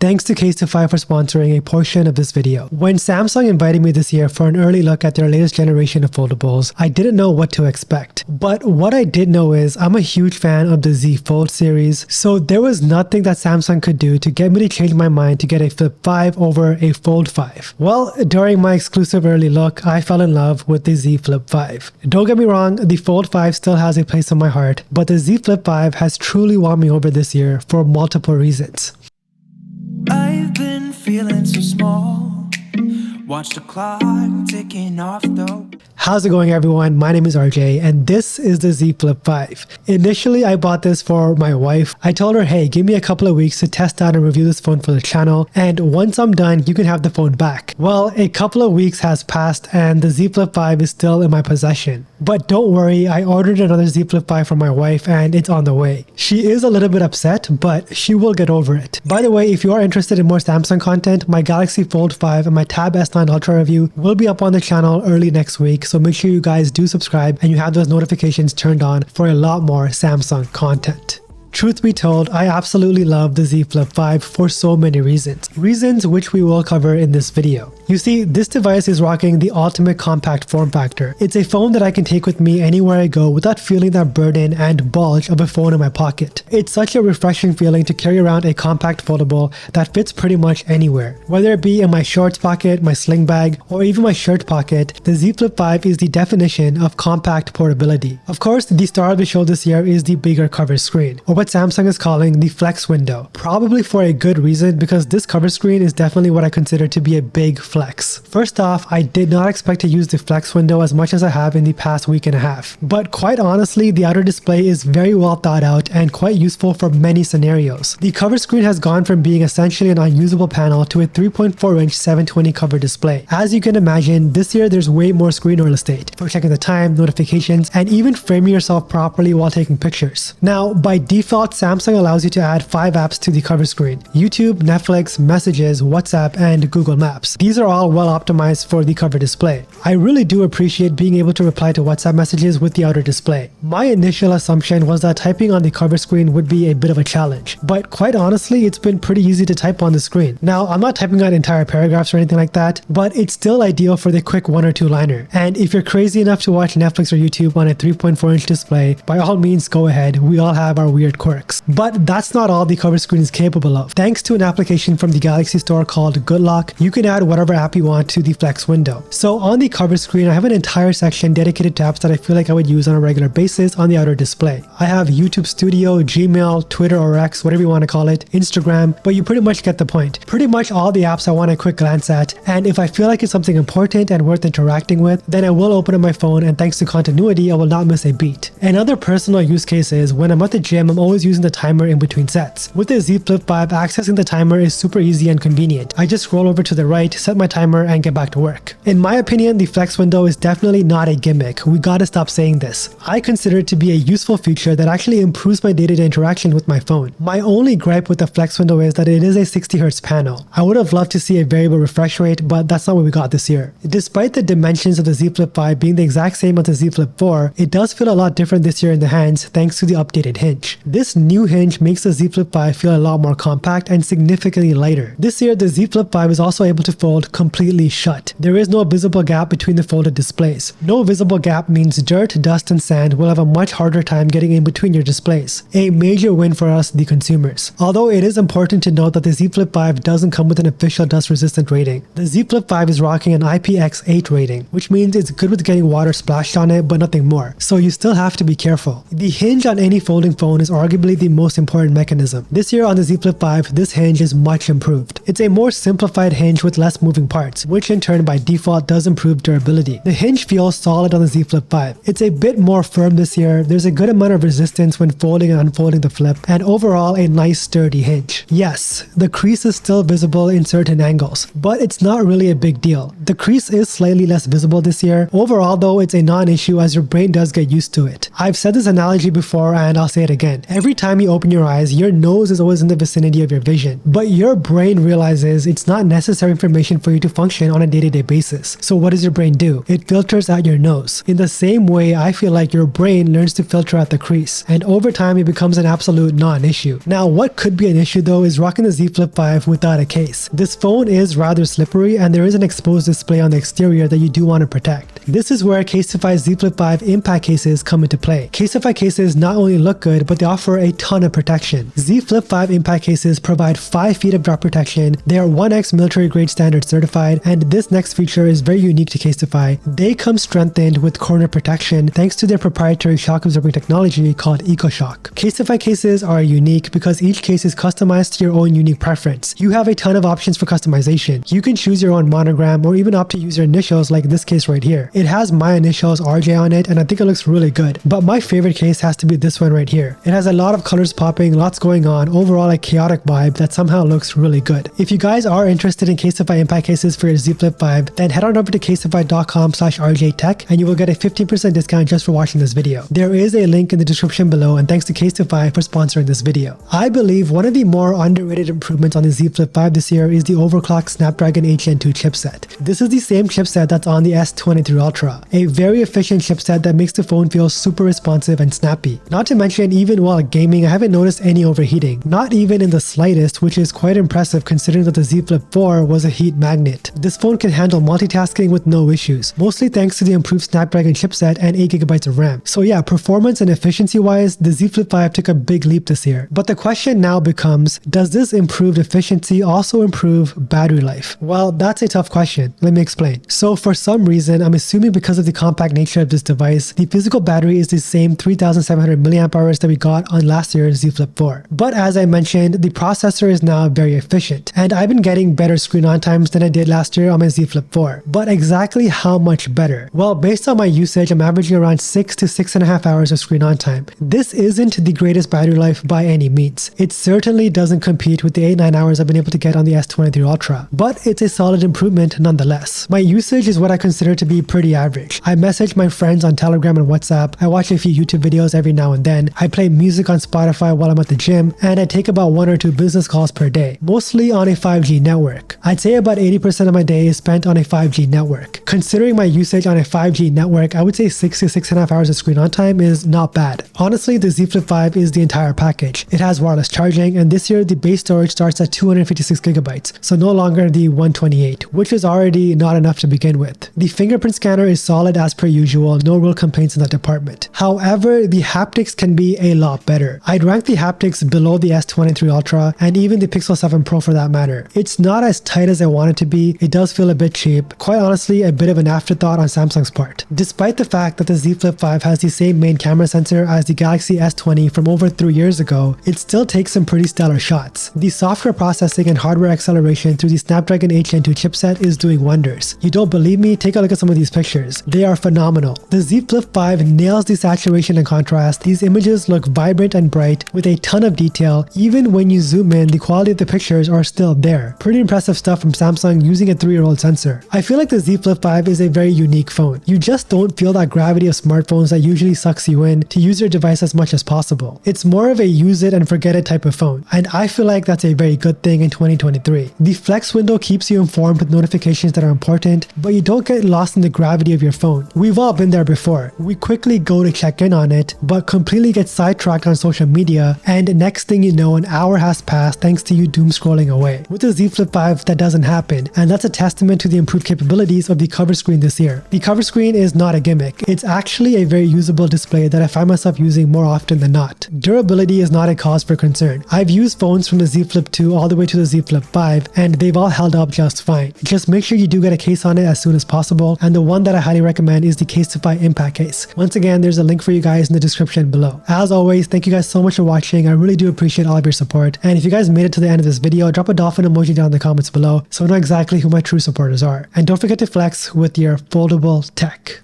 Thanks to Casetify for sponsoring a portion of this video. When Samsung invited me this year for an early look at their latest generation of foldables, I didn't know what to expect. But what I did know is I'm a huge fan of the Z Fold series, so there was nothing that Samsung could do to get me to change my mind to get a Flip 5 over a Fold 5. Well, during my exclusive early look, I fell in love with the Z Flip 5. Don't get me wrong, the Fold 5 still has a place in my heart, but the Z Flip 5 has truly won me over this year for multiple reasons. I've been feeling so small. Watch the clock ticking off though. How's it going, everyone? My name is RJ and this is the Z Flip 5. Initially, I bought this for my wife. I told her, hey, give me a couple of weeks to test out and review this phone for the channel, and once I'm done, you can have the phone back. Well, a couple of weeks has passed and the Z Flip 5 is still in my possession. But don't worry, I ordered another Z Flip 5 for my wife and it's on the way. She is a little bit upset, but she will get over it. By the way, if you are interested in more Samsung content, my Galaxy Fold 5 and my Tab S9 Ultra review will be up on the channel early next week, so make sure you guys do subscribe and you have those notifications turned on for a lot more Samsung content. Truth be told, I absolutely love the Z Flip 5 for so many reasons. Reasons which we will cover in this video. You see, this device is rocking the ultimate compact form factor. It's a phone that I can take with me anywhere I go without feeling that burden and bulge of a phone in my pocket. It's such a refreshing feeling to carry around a compact foldable that fits pretty much anywhere. Whether it be in my shorts pocket, my sling bag, or even my shirt pocket, the Z Flip 5 is the definition of compact portability. Of course, the star of the show this year is the bigger cover screen, or what Samsung is calling the flex window. Probably for a good reason, because this cover screen is definitely what I consider to be a big flex. First off, I did not expect to use the flex window as much as I have in the past week and a half. But quite honestly, the outer display is very well thought out and quite useful for many scenarios. The cover screen has gone from being essentially an unusable panel to a 3.4-inch 720 cover display. As you can imagine, this year there's way more screen real estate for checking the time, notifications, and even framing yourself properly while taking pictures. Now, by default, Samsung allows you to add 5 apps to the cover screen: YouTube, Netflix, Messages, WhatsApp, and Google Maps. These are all well optimized for the cover display. I really do appreciate being able to reply to WhatsApp messages with the outer display. My initial assumption was that typing on the cover screen would be a bit of a challenge, but quite honestly, it's been pretty easy to type on the screen. Now, I'm not typing out entire paragraphs or anything like that, but it's still ideal for the quick 1 or 2 liner. And if you're crazy enough to watch Netflix or YouTube on a 3.4-inch display, by all means go ahead, we all have our weird quirks. But that's not all the cover screen is capable of. Thanks to an application from the Galaxy Store called Good Lock, you can add whatever app you want to the flex window. So on the cover screen, I have an entire section dedicated to apps that I feel like I would use on a regular basis on the outer display. I have YouTube Studio, Gmail, Twitter or X, whatever you want to call it, Instagram, but you pretty much get the point. Pretty much all the apps I want a quick glance at, and if I feel like it's something important and worth interacting with, then I will open up my phone, and thanks to continuity, I will not miss a beat. Another personal use case is when I'm at the gym, I'm always using the timer in between sets. With the Z Flip 5, accessing the timer is super easy and convenient. I just scroll over to the right, set my timer, and get back to work. In my opinion, the flex window is definitely not a gimmick. We gotta stop saying this. I consider it to be a useful feature that actually improves my day-to-day interaction with my phone. My only gripe with the flex window is that it is a 60Hz panel. I would have loved to see a variable refresh rate, but that's not what we got this year. Despite the dimensions of the Z Flip 5 being the exact same as the Z Flip 4, it does feel a lot different this year in the hands thanks to the updated hinge. This new hinge makes the Z Flip 5 feel a lot more compact and significantly lighter. This year, the Z Flip 5 is also able to fold completely shut. There is no visible gap between the folded displays. No visible gap means dirt, dust, and sand will have a much harder time getting in between your displays. A major win for us, the consumers. Although it is important to note that the Z Flip 5 doesn't come with an official dust resistant rating. The Z Flip 5 is rocking an IPX8 rating, which means it's good with getting water splashed on it, but nothing more. So you still have to be careful. The hinge on any folding phone is arguably the most important mechanism. This year on the Z Flip 5, this hinge is much improved. It's a more simplified hinge with less moving parts, which in turn by default does improve durability. The hinge feels solid on the Z Flip 5. It's a bit more firm this year, there's a good amount of resistance when folding and unfolding the flip, and overall a nice sturdy hinge. Yes, the crease is still visible in certain angles, but it's not really a big deal. The crease is slightly less visible this year. Overall though, it's a non-issue as your brain does get used to it. I've said this analogy before and I'll say it again. Every time you open your eyes, your nose is always in the vicinity of your vision, but your brain realizes it's not necessary information for for you to function on a day-to-day basis. So what does your brain do? It filters out your nose. In the same way, I feel like your brain learns to filter out the crease, and over time it becomes an absolute non-issue. Now, what could be an issue though is rocking the Z Flip 5 without a case. This phone is rather slippery and there is an exposed display on the exterior that you do want to protect. This is where Casetify's Z Flip 5 impact cases come into play. Casetify cases not only look good, but they offer a ton of protection. Z Flip 5 impact cases provide 5 feet of drop protection. They are 1x military grade standard certified, and this next feature is very unique to Casetify. They come strengthened with corner protection thanks to their proprietary shock absorbing technology called EcoShock. Casetify cases are unique because each case is customized to your own unique preference. You have a ton of options for customization. You can choose your own monogram or even opt to use your initials like this case right here. It has my initials RJ on it and I think it looks really good, but my favorite case has to be this one right here. It has a lot of colors popping, lots going on, overall a chaotic vibe that somehow looks really good. If you guys are interested in Casetify impact cases for your Z Flip 5, then head on over to casetify.com/rjtech and you will get a 15% discount just for watching this video. There is a link in the description below, and thanks to Casetify for sponsoring this video. I believe one of the more underrated improvements on the Z Flip 5 this year is the overclocked Snapdragon 8 Gen 2 chipset. This is the same chipset that's on the S23 Ultra, a very efficient chipset that makes the phone feel super responsive and snappy. Not to mention, even while gaming, I haven't noticed any overheating, not even in the slightest, which is quite impressive considering that the Z Flip 4 was a heat magnet. This phone can handle multitasking with no issues, mostly thanks to the improved Snapdragon chipset and 8GB of RAM. So yeah, performance and efficiency wise, the Z Flip 5 took a big leap this year. But the question now becomes, does this improved efficiency also improve battery life? Well, that's a tough question. Let me explain. So for some reason, I'm assuming because of the compact nature of this device, the physical battery is the same 3700 mAh that we got on last year's Z Flip 4. But as I mentioned, the processor is now very efficient, and I've been getting better screen on times than I did last year on my Z Flip 4. But exactly how much better? Well, based on my usage, I'm averaging around 6 to 6.5 hours of screen on time. This isn't the greatest battery life by any means. It certainly doesn't compete with the 8-9 hours I've been able to get on the S23 Ultra, but it's a solid improvement nonetheless. My usage is what I consider to be pretty average. I message my friends on Telegram and WhatsApp, I watch a few YouTube videos every now and then, I play music on Spotify while I'm at the gym, and I take about 1 or 2 business calls per day, mostly on a 5G network. I'd say about 80% of my day is spent on a 5G network. Considering my usage on a 5G network, I would say 6 to 6.5 hours of screen on time is not bad. Honestly, the Z Flip 5 is the entire package. It has wireless charging, and this year the base storage starts at 256GB, so no longer the 128, which is already not enough to begin with. The fingerprint scanner is solid as per usual, no real complaints in that department. However, the haptics can be a lot better. I'd rank the haptics below the S23 Ultra and even the Pixel 7 Pro for that matter. It's not as tight as I want it to be, it does feel a bit cheap, quite honestly a bit of an afterthought on Samsung's part. Despite the fact that the Z Flip 5 has the same main camera sensor as the Galaxy S20 from over 3 years ago, it still takes some pretty stellar shots. The software processing and hardware acceleration through the Snapdragon 8 Gen 2 chipset is doing wonders. You don't believe me? Take a look at some of these pictures. They are phenomenal. The Z Flip 5 nails the saturation and contrast. These images look vibrant and bright with a ton of detail. Even when you zoom in, the quality of the pictures are still there. Pretty impressive stuff from Samsung using a 3-year-old sensor. I feel like the Z Flip 5 is a very unique phone. You just don't feel that gravity of smartphones that usually sucks you in to use your device as much as possible. It's more of a use it and forget it type of phone, and I feel like that's a very good thing in 2023. The flex window keeps you informed with notifications that are important, but you don't get lost in the gravity of your phone. We've all been there before. We quickly go to check in on it, but completely get sidetracked on social media, and next thing you know, an hour has passed thanks to you doom scrolling away. With the Z Flip 5, that doesn't happen, and that's a testament to the improved capabilities of the cover screen this year. The cover screen is not a gimmick. It's actually a very usable display that I find myself using more often than not. Durability is not a cause for concern. I've used phones from the Z Flip 2 all the way to the Z Flip 5, and they've all held up just fine. Just make sure you do get a case on it as soon as possible, and the one that I highly recommend is the Casetify impact case. Once again, there's a link for you guys in the description below. As always, thank you guys so much for watching. I really do appreciate all of your support, and if you guys made it to the end of this video, drop a dolphin emoji down in the comments below so I know exactly who my true supporters are. And don't forget to flex with your foldable tech.